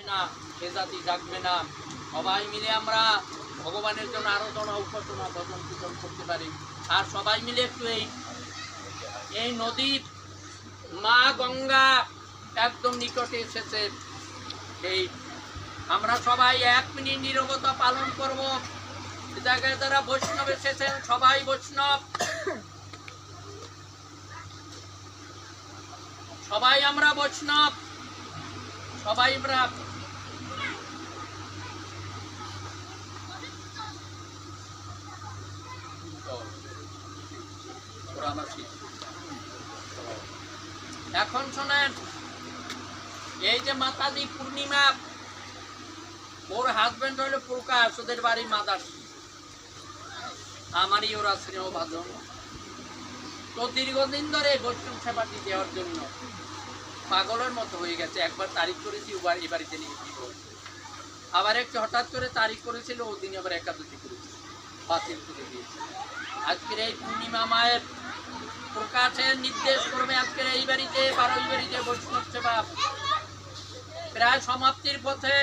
না সে জাতি জাগবে না। সবাই মিলে আমরা ভগবানের জন্য আরো জন উপাসনা ভজন কীর্তন করতে পারি। আর সবাই মিলে একটু এই নদীর মা গঙ্গা একদম নিকটে এসেছে, এই আমরা সবাই 1 মিনিট নীরবতা পালন করব। জায়গায় যারা বৈষ্ণব এসেছেন সবাই বৈষ্ণব, সবাই আমরা বৈষ্ণব, সবাই আমরা এখন শোনেন, এই যে মাতাজি পূর্ণিমা, ওর হাজবেন্ড হইল প্রকাশ, ওদের বাড়ি মাদার, আমারই ওরা স্নেহ ভাজন। তো দীর্ঘদিন ধরে বৈষ্ণব সেবাটি দেওয়ার জন্য পাগলের মতো হয়ে গেছে। একবার তারিখ করেছি এই বাড়িতে নিয়ে দিব, আবার একটু হঠাৎ করে তারিখ করেছিল, ওই দিন আবার একাদশী করেছিল, বাতিল করে দিয়েছে। আজকের এই পূর্ণিমা মায়ের প্রকাশের নির্দেশ করবে আজকের এই বাড়িতে, বারোই বাড়িতে বৈষ্ণব সেবা প্রায় সমাপ্তির পথে।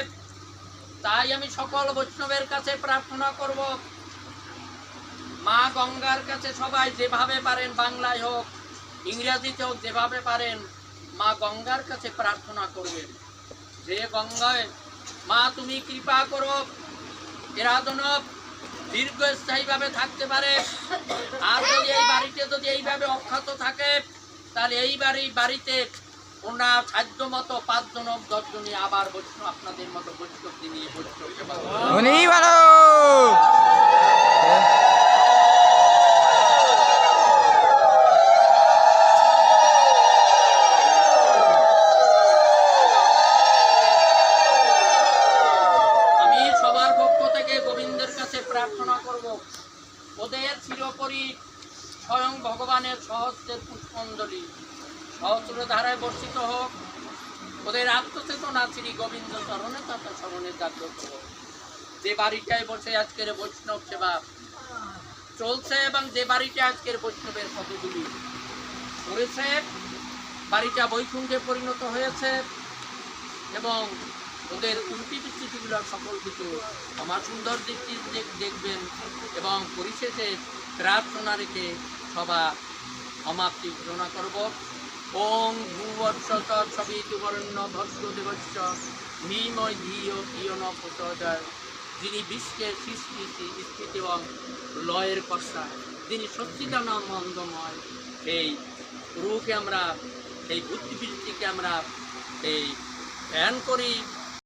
তাই আমি সকল বৈষ্ণবের কাছে প্রার্থনা করব, মা গঙ্গার কাছে সবাই যেভাবে পারেন, বাংলায় হোক ইংরেজিতে হোক, যেভাবে পারেন মা গঙ্গার কাছে প্রার্থনা করবেন যে গঙ্গায় মা তুমি কৃপা করো, এরা যেন দীর্ঘস্থায়ীভাবে থাকতে পারে। আর যদি এই বাড়িতে যদি এইভাবে অক্ষত থাকে, তাহলে এই বাড়িতে ওনার সাধ্য মতো 5 জন 10 জনই আবার বৈষ্ণব আপনাদের মতো বৈষ্ণব নিয়ে বৈষ্ণব সেবা প্রার্থনা করব। ওদের চিরপরি স্বয়ং ভগবানের সহস্রের পুষ্পাঞ্জলি সহস্র ধারায় বর্ষিত হোক। ওদের আত্মচেতনা শ্রী গোবিন্দ চরণে তথা স্মরণে জাগ্রত হোক। যে বাড়িটায় বসে আজকের বৈষ্ণব সেবা চলছে এবং যে বাড়িটা আজকের বৈষ্ণবের পদগুলি করেছে, বাড়িটা বৈকুণ্ঠে পরিণত হয়েছে এবং ওদের উল্টি বিস্তৃতিগুলোর সকল কিছু আমার সুন্দর দিকটি দেখবেন এবং পরিশেষে প্রার্থনা রেখে সভা সমাপ্তি ঘোষণা করব। ওং ভূবৎসত সবিতুবর্ণ ভস্য দেবস্য নিময় ধিয় ইয়ন প্রচোদয়, যিনি বিশ্বের সৃষ্টি স্থিতি এবং লয়ের কর্তা, যিনি সচ্চিদানন্দময়, এই রূপে আমরা এই বুদ্ধিবৃত্তিকে আমরা এই ধ্যান করি।